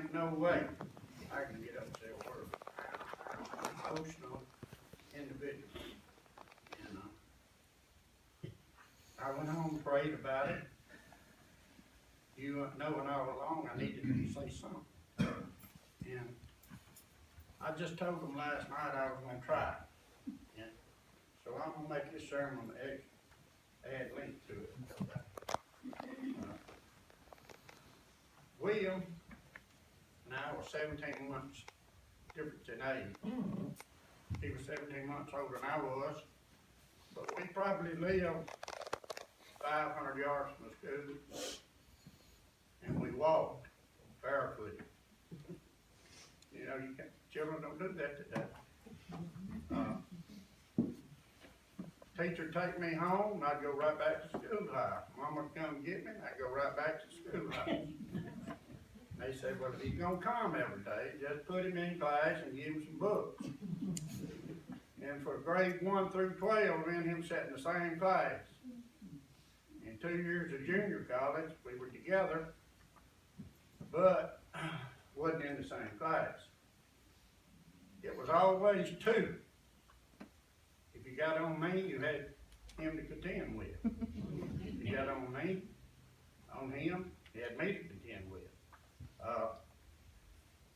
ain't no way I can get up and say a word. I'm an emotional individual. And I went home and prayed about it. You knowing all along I needed to say something. And I just told them last night I was gonna try. And so I'm gonna make this sermon add length to it. William and I were 17 months difference in age. He was 17 months older than I was, but we probably lived 500 yards from the school, and we walked barefooted. You know, children don't do that today. Teacher take me home, and I'd go right back to schoolhouse. Mama would come get me, and I'd go right back to schoolhouse. They said, well, if he's gonna come every day, just put him in class and give him some books. And for grade 1 through 12, me and him sat in the same class. In 2 years of junior college, we were together, but wasn't in the same class. It was always two. If you got on me, you had him to contend with. If you got on me, on him, you had me to contend with.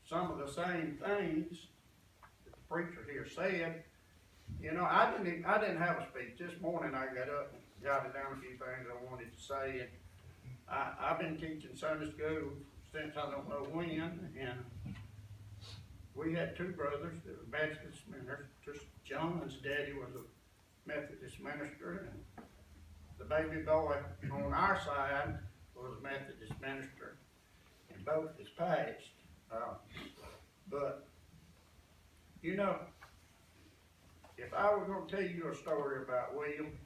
Some of the same things that the preacher here said. You know, I didn't have a speech. This morning I got up and jotted down a few things I wanted to say. And I've been teaching Sunday school since I don't know when, and we had two brothers that were Methodist ministers. John's daddy was a Methodist minister, and the baby boy on our side was a Methodist minister, and both is passed. But, you know, if I were going to tell you a story about William,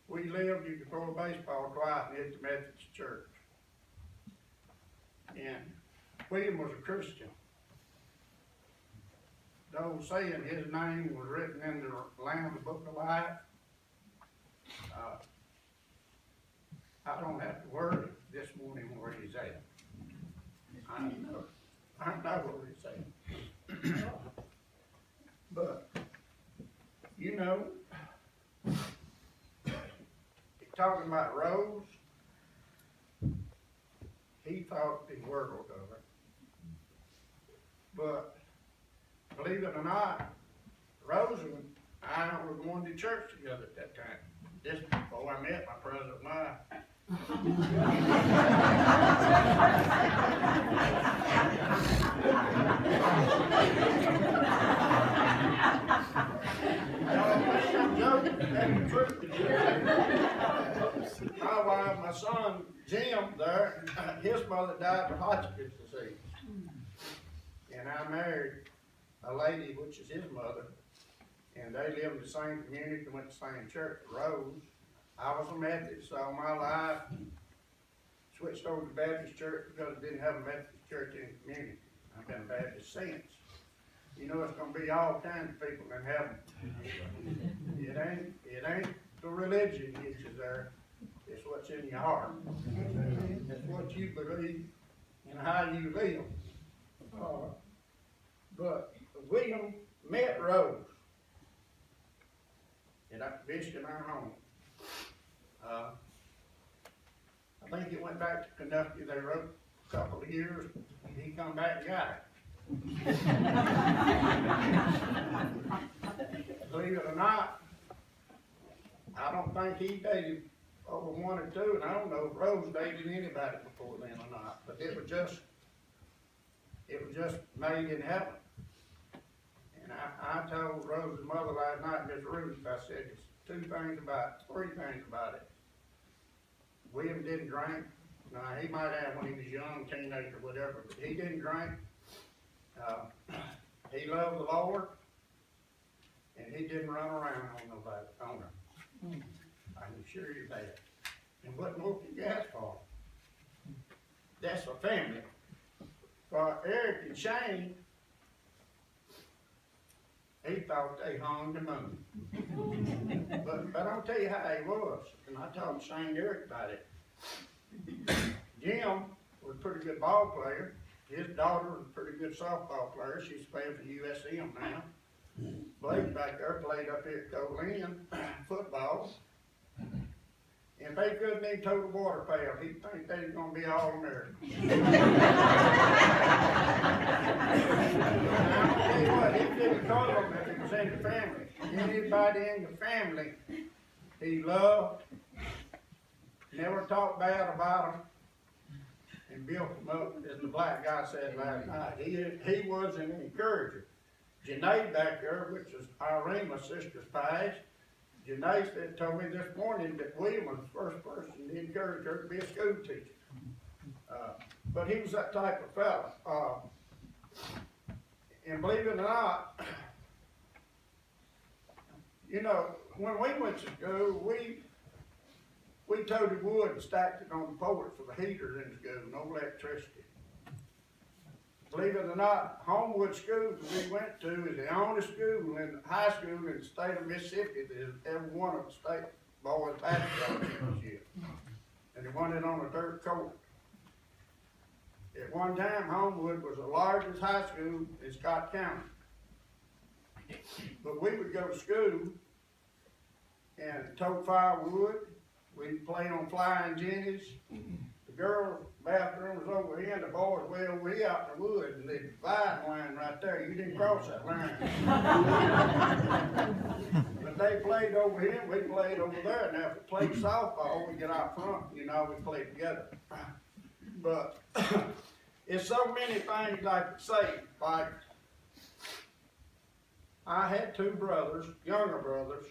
we lived, you could throw a baseball twice and hit the Methodist church. And William was a Christian. The old saying, his name was written in the Lamb's Book of Life. I don't have to worry this morning where he's at. I know where he's at. But, you know, talking about Rose, he thought the world of it. But, believe it or not, Rose and I were going to church together at that time. Just before I met my present wife. I'm joking. That's the truth. My wife, my son Jim there, his mother died of Hodgkin's disease. And I married a lady, which is his mother, and they lived in the same community and went to the same church, Rose. I was a Methodist all my life. Switched over to Baptist church because I didn't have a Methodist church in the community. I've been Baptist since. You know, it's going to be all kinds of people in heaven. It ain't the religion that gets you there. It's what's in your heart. It's what you believe and how you live. But William met Rose at visiting our home. I think it went back to Kentucky. They wrote a couple of years. He come back and got it. Believe it or not, I don't think he dated over 1 or 2, and I don't know if Rose dated anybody before then or not. But it was just made in heaven. And I told Rose's mother last night, Miss Ruth, I said, three things about it. William didn't drink. Now, he might have when he was young, teenager, whatever, but he didn't drink. He loved the Lord, and he didn't run around on nobody, on her. I can assure you that. And what more can you ask for? That's a family. For Eric and Shane, he thought they hung the moon. But I'll tell you how he was. And I told Shane Eric about it. Jim a pretty good ball player. His daughter was a pretty good softball player. She's playing for USM now. Blake back there played up here at Colin football. If they couldn't even tow the water pail, he'd think they was gonna be all American. I'll tell you what, he didn't call them if it was in the family. Anybody in the family he loved, never talked bad about them, and built them up, as the black guy said last night. He was an encourager. Janae back there, which is Irene, my sister's past, Janae said, told me this morning that William was the first person to encourage her to be a school teacher. But he was that type of fella. And believe it or not, you know, when we went to school, we toted wood and stacked it on the porch for the heaters in school, no electricity. Believe it or not, Homewood School that we went to is the only school in high school in the state of Mississippi that has ever won a state boys basketball championship. And they won it on a dirt court. At one time, Homewood was the largest high school in Scott County. But we would go to school and tote firewood. We'd play on flying jennies. The girls' bathroom was over here, and the boys way over here out in the wood, and the dividing line right there. You didn't cross that line. But they played over here, we played over there. Now, if we played softball, we get out front, you know, we played together. But it's so many things I could say. Like, I had two brothers, younger brothers.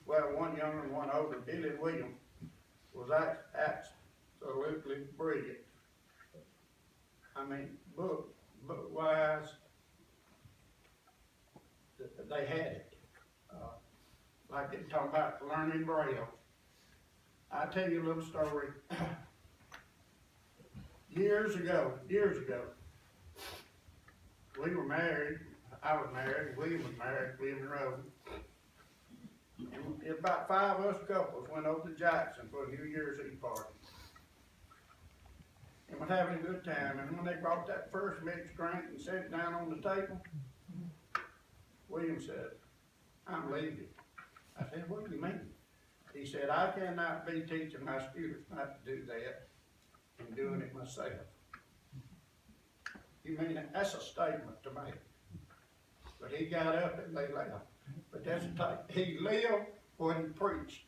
Well, one younger and one older. Billy and William was absolutely brilliant. I mean, book wise, they had it. Like they talk about learning Braille. I'll tell you a little story. Years ago, we were married. I was married, William was married, William and Rose. And about 5 of us couples went over to Jackson for a New Year's Eve party. And was having a good time. And when they brought that first mixed drink and set it down on the table, William said, "I'm leaving." I said, "What do you mean?" He said, "I cannot be teaching my students not to do that and doing it myself." You mean, that's a statement to make. But he got up and they left. But that's the type. He lived what he preached.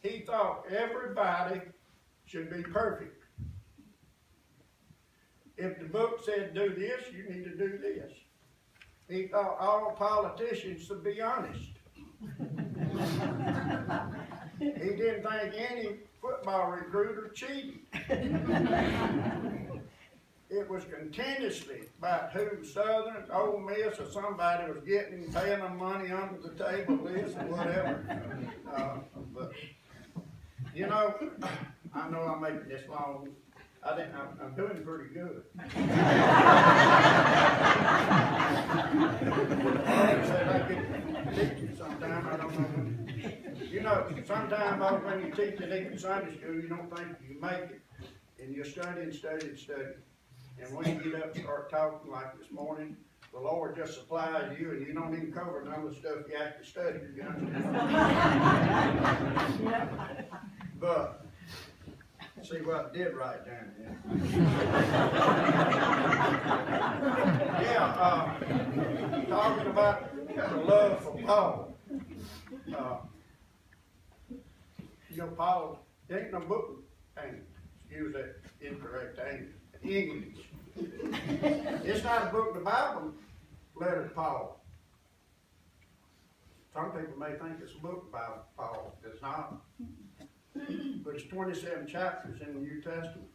He thought everybody should be perfect. If the book said do this, you need to do this. He thought all politicians should be honest. He didn't think any football recruiter cheated. It was continuously about who Southern, Ole Miss, or somebody was getting, paying them money under the table, this or whatever. But, you know, I know I'm making this long. I'm doing pretty good. I said I get teaching sometime, I don't know. You know, sometimes when you teach it in Sunday school, you don't think you make it. And you're studying. And when you get up and start talking like this morning, the Lord just supplies you, and you don't even cover none of the stuff you actually studied. You understand? But see what I did write down here. Yeah, talking about the love for Paul. You know, Paul, there ain't no book, excuse that incorrect English. It's not a book of the Bible, letter to Paul. Some people may think it's a book about Paul. It's not. But it's 27 chapters in the New Testament.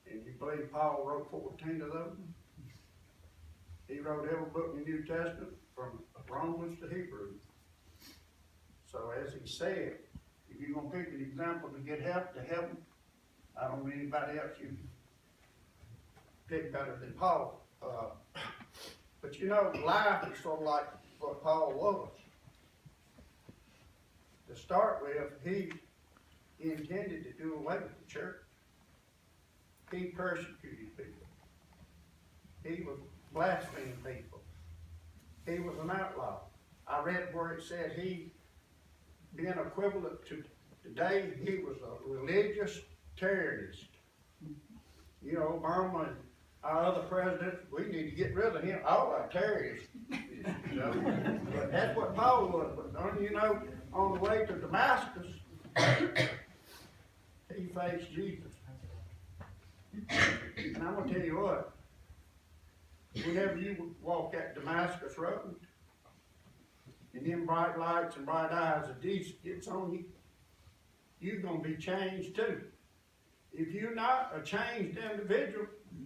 And you believe Paul wrote 14 of them? He wrote every book in the New Testament from Romans to Hebrew. So as he said, if you're going to pick an example to get help to heaven, I don't know anybody else you pick better than Paul. But you know, life is sort of like what Paul was. To start with, he intended to do away with the church. He persecuted people. He was blaspheming people. He was an outlaw. I read where it said he, being equivalent to today, he was a religious terrorist. You know, Obama and our other presidents, we need to get rid of him. All our terrorists, you know. But that's what Paul was. But you know, on the way to Damascus, he faced Jesus. And I'm gonna tell you what, whenever you walk that Damascus road, and them bright lights and bright eyes of Jesus gets on you, you're gonna be changed too. If you're not a changed individual,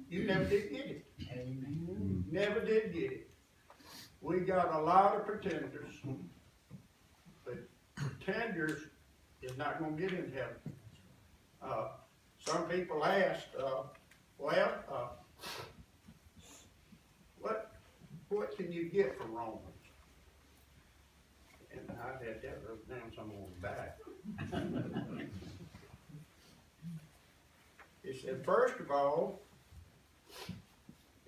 you never did get it. Amen. Never did get it. We got a lot of pretenders, but pretenders is not gonna get into heaven. Some people asked, what can you get from Romans? And I had that wrote down somewhere on the back. It said, first of all,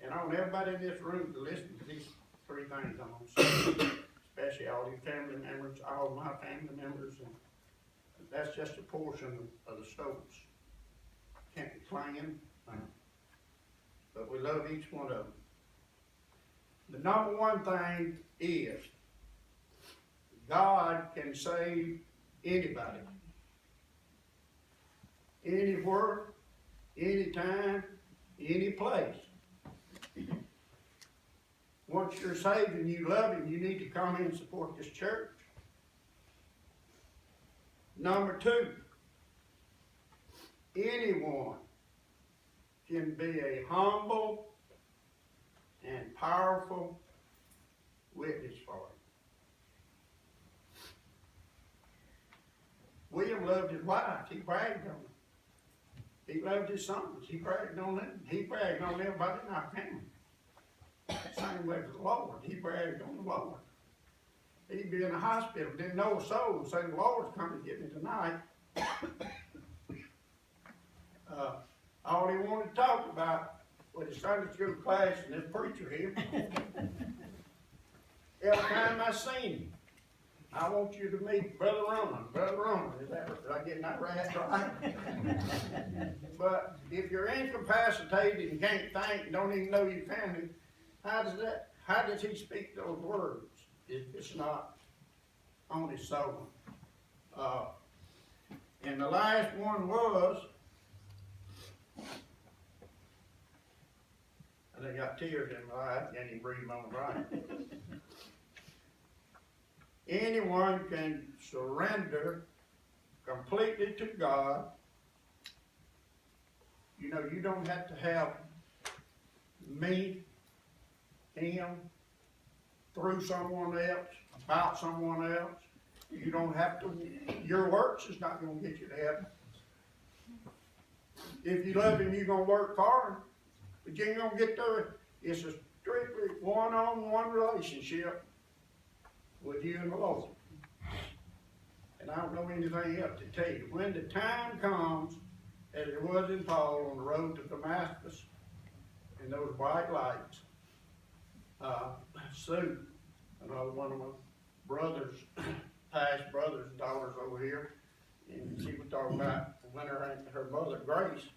and I want everybody in this room to listen to these three things I'm going to say, especially all these family members, all my family members, and that's just a portion of the Stokes. Can't be clanging, but we love each one of them. The number one thing is God can save anybody, anywhere, anytime, any place. Once you're saved and you love Him, you need to come in and support this church. Number two, anyone can be a humble and powerful witness for Him. William loved his wife. He bragged on her. He loved his sons. He bragged on them. He bragged on everybody in our family. Same way with the Lord. He bragged on the Lord. He'd be in the hospital, didn't know a soul, and say, the Lord's coming to get me tonight. All he wanted to talk about was his Sunday school class and this preacher here. Every time I seen him, I want you to meet Brother Roman. Brother Roman, is I getting that right? But if you're incapacitated and can't think and don't even know your family, how does he speak those words if it's not on his soul? And the last one was, and I got tears in my eyes, can't even breathe on the right. Anyone can surrender completely to God. You know, you don't have to have me, him, through someone else, about someone else. You don't have to, your works is not going to get you to heaven. If you love Him, you're going to work for Him. But you ain't going to get there. It's a strictly one-on-one relationship with you and the Lord. And I don't know anything else to tell you. When the time comes, as it was in Paul on the road to Damascus, and those bright lights, Sue, another one of my brothers, past brothers' daughters over here, and she was talking about when her mother Grace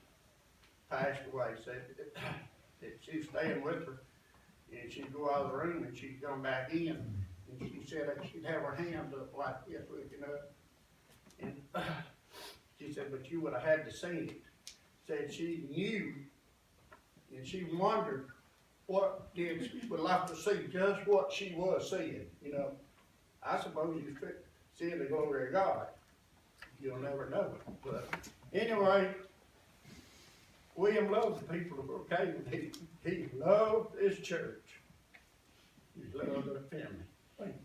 passed away, said that she was staying with her, and she'd go out of the room and she'd come back in, and she said that she'd have her hand up like this, looking up, and she said, but you would have had to see it. Said she knew, and she wondered what did she would like to see, just what she was seeing, you know. I suppose you could see the glory of God. You'll never know it. But anyway, William loved the people of Brookhaven. He loved his church. He loved their family. Thank you.